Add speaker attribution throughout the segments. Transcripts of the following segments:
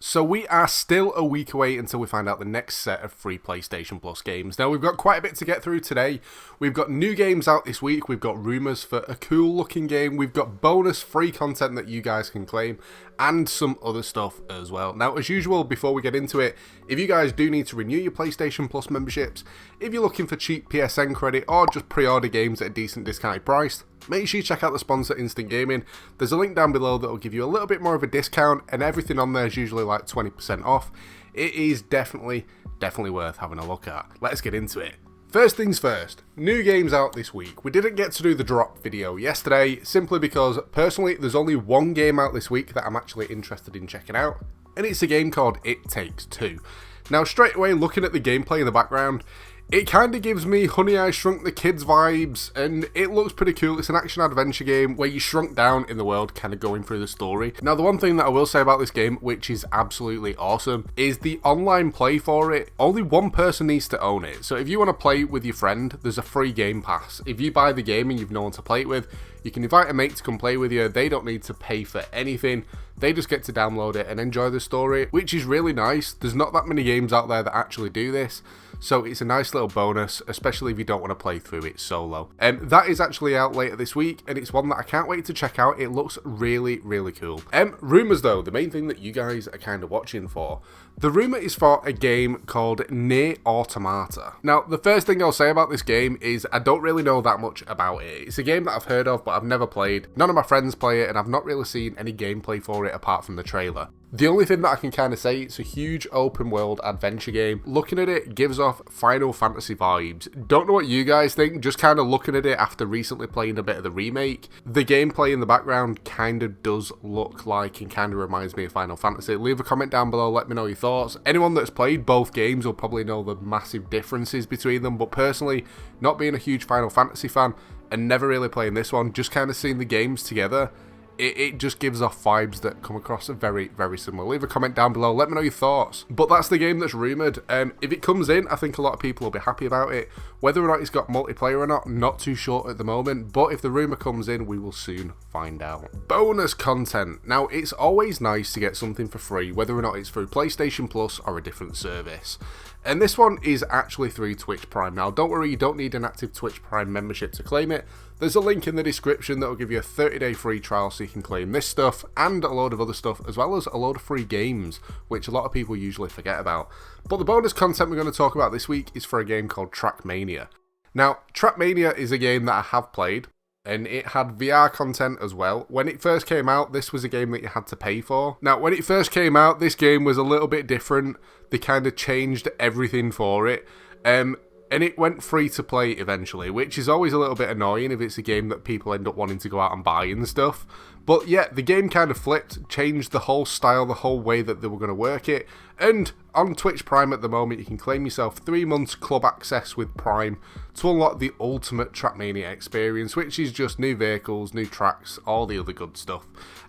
Speaker 1: So we are still a week away until we find out the next set of free PlayStation Plus games. Now we've got quite a bit to get through today. We've got new games out this week, we've got rumours for a cool looking game, we've got bonus free content that you guys can claim, and some other stuff as well. Now as usual, before we get into it, if you guys do need to renew your PlayStation Plus memberships, if you're looking for cheap PSN credit or just pre-order games at a decent discounted price, make sure you check out the sponsor Instant Gaming. There's a link down below that will give you a little bit more of a discount, and everything on there is usually like 20% off. It is definitely worth having a look at. Let's get into it. First things first, new games out this week. We didn't get to do the drop video yesterday simply because personally there's only one game out this week that I'm actually interested in checking out, and it's a game called It Takes Two. Now straight away, looking at the gameplay in the background, it kind of gives me Honey, I Shrunk the Kids vibes, and it looks pretty cool. It's an action-adventure game where you shrunk down in the world, kind of going through the story. Now, the one thing that I will say about this game, which is absolutely awesome, is the online play for it. Only one person needs to own it. So if you want to play with your friend, there's a free game pass. If you buy the game and you've no one to play it with, you can invite a mate to come play with you. They don't need to pay for anything. They just get to download it and enjoy the story, which is really nice. There's not that many games out there that actually do this, so it's a nice little bonus, especially if you don't want to play through it solo. That is actually out later this week, and it's one that I can't wait to check out. It looks really cool. Rumours though, the main thing that you guys are kind of watching for. The rumour is for a game called Nier Automata. Now, the first thing I'll say about this game is I don't really know that much about it. It's a game that I've heard of, but I've never played. None of my friends play it, and I've not really seen any gameplay for it apart from the trailer. The only thing that I can kind of say, it's a huge open world adventure game. Looking at it gives off Final Fantasy vibes. Don't know what you guys think, just kind of looking at it after recently playing a bit of the remake. The gameplay in the background kind of does look like and kind of reminds me of Final Fantasy. Leave a comment down below, let me know your thoughts. Anyone that's played both games will probably know the massive differences between them, but personally, not being a huge Final Fantasy fan and never really playing this one, just kind of seeing the games together, it just gives off vibes that come across very similar. Leave a comment down below, let me know your thoughts. But that's the game that's rumoured. If it comes in, I think a lot of people will be happy about it. Whether or not it's got multiplayer or not too sure at the moment, but if the rumour comes in, we will soon find out. Bonus content. Now, it's always nice to get something for free, whether or not it's through PlayStation Plus or a different service. And this one is actually through Twitch Prime. Now, don't worry, you don't need an active Twitch Prime membership to claim it. There's a link in the description that will give you a 30-day free trial so you can claim this stuff and a load of other stuff, as well as a load of free games, which a lot of people usually forget about. But the bonus content we're going to talk about this week is for a game called Trackmania. Now, Trackmania is a game that I have played, and it had VR content as well. When it first came out, this was a game that you had to pay for. Now, when it first came out, this game was a little bit different. They kind of changed everything for it. And it went free to play eventually, which is always a little bit annoying if it's a game that people end up wanting to go out and buy and stuff. But yeah, the game kind of flipped, changed the whole style, the whole way that they were going to work it. And on Twitch Prime at the moment, you can claim yourself 3 months club access with Prime to unlock the ultimate Trackmania experience, which is just new vehicles, new tracks, all the other good stuff.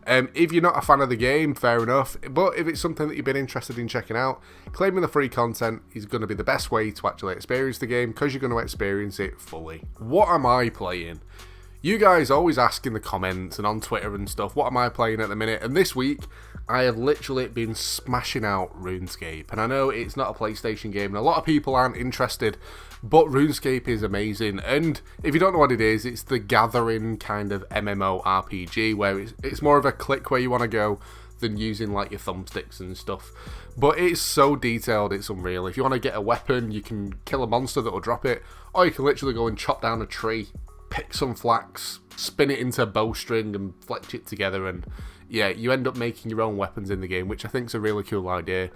Speaker 1: If you're not a fan of the game, fair enough, but if it's something that you've been interested in checking out, claiming the free content is going to be the best way to actually experience the game, because you're going to experience it fully. What am I playing? You guys always ask in the comments and on Twitter and stuff, what am I playing at the minute? And this week, I have literally been smashing out RuneScape. And I know it's not a PlayStation game, and a lot of people aren't interested, but RuneScape is amazing. And if you don't know what it is, it's the gathering kind of MMORPG, where it's more of a click where you want to go than using like your thumbsticks and stuff. But it's so detailed, it's unreal. If you want to get a weapon, you can kill a monster that will drop it, or you can literally go and chop down a tree, pick some flax, spin it into a bowstring and fletch it together, and yeah, you end up making your own weapons in the game, which I think is a really cool idea.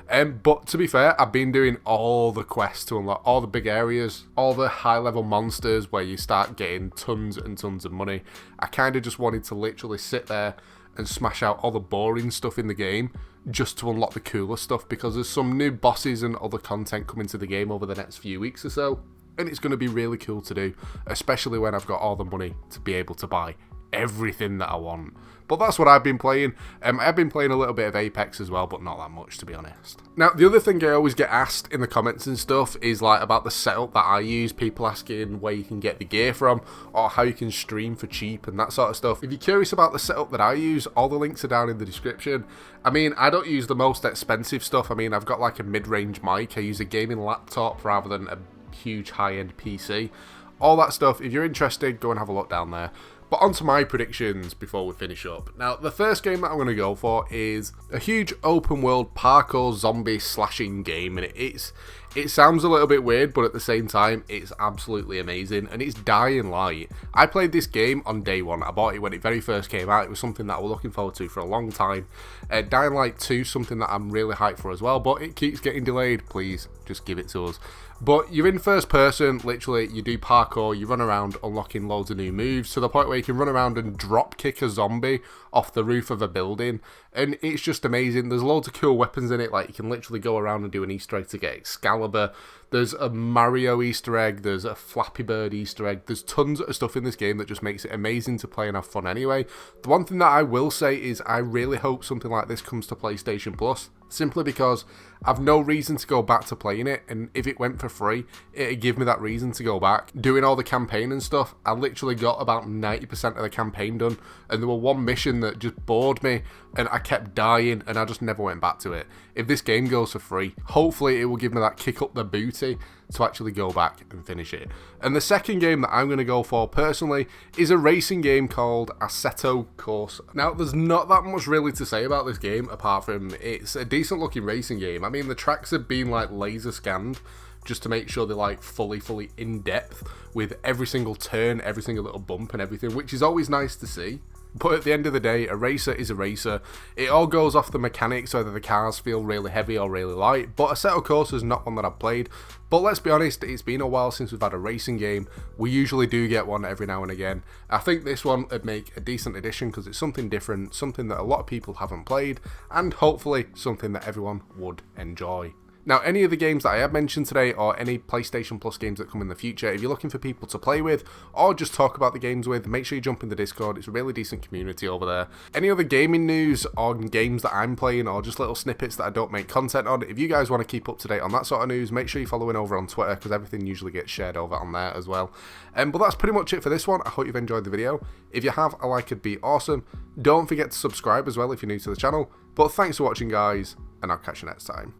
Speaker 1: But to be fair, I've been doing all the quests to unlock all the big areas, all the high level monsters where you start getting tons and tons of money. I kind of just wanted to literally sit there and smash out all the boring stuff in the game just to unlock the cooler stuff, because there's some new bosses and other content coming to the game over the next few weeks or so, and it's going to be really cool to do, especially when I've got all the money to be able to buy everything that I want. But that's what I've been playing. I've been playing a little bit of Apex as well, but not that much, to be honest. Now, the other thing I always get asked in the comments and stuff is like about the setup that I use. People asking where you can get the gear from, or how you can stream for cheap and that sort of stuff. If you're curious about the setup that I use, all the links are down in the description. I mean, I don't use the most expensive stuff. I mean, I've got like a mid-range mic. I use a gaming laptop rather than a huge high-end PC. All that stuff, if you're interested, go and have a look down there. But on to my predictions before we finish up. Now, the first game that I'm going to go for is a huge open world parkour zombie slashing game, and it sounds a little bit weird, but at the same time, it's absolutely amazing, and it's Dying Light. I played this game on day one. I bought it when it very first came out. It was something that I was looking forward to for a long time. Dying Light 2, something that I'm really hyped for as well, but it keeps getting delayed. Please, just give it to us. But you're in first person, literally, you do parkour, you run around unlocking loads of new moves, to the point where you can run around and drop kick a zombie off the roof of a building, and it's just amazing. There's loads of cool weapons in it, like you can literally go around and do an Easter egg to get Excalibur. There's a Mario Easter egg, there's a Flappy Bird Easter egg, there's tons of stuff in this game that just makes it amazing to play and have fun anyway. The one thing that I will say is I really hope something like this comes to PlayStation Plus, simply because I've no reason to go back to playing it, and if it went for free, it'd give me that reason to go back. Doing all the campaign and stuff, I literally got about 90% of the campaign done, and there was one mission that just bored me, and I kept dying, and I just never went back to it. If this game goes for free, hopefully it will give me that kick up the booty to actually go back and finish it. And the second game that I'm going to go for personally is a racing game called Assetto Corsa. Now, there's not that much really to say about this game apart from it's a decent looking racing game. I mean, the tracks have been like laser scanned just to make sure they're like fully in depth with every single turn, every single little bump and everything, which is always nice to see. But at the end of the day, a racer is a racer. It all goes off the mechanics, whether the cars feel really heavy or really light. But Assetto Corsa is not one that I've played. But let's be honest, it's been a while since we've had a racing game. We usually do get one every now and again. I think this one would make a decent addition because it's something different, something that a lot of people haven't played, and hopefully something that everyone would enjoy. Now, any of the games that I have mentioned today, or any PlayStation Plus games that come in the future, if you're looking for people to play with, or just talk about the games with, make sure you jump in the Discord. It's a really decent community over there. Any other gaming news, or games that I'm playing, or just little snippets that I don't make content on, if you guys want to keep up to date on that sort of news, make sure you're following over on Twitter, because everything usually gets shared over on there as well. But that's pretty much it for this one. I hope you've enjoyed the video. If you have, a like would be awesome. Don't forget to subscribe as well if you're new to the channel. But thanks for watching, guys, and I'll catch you next time.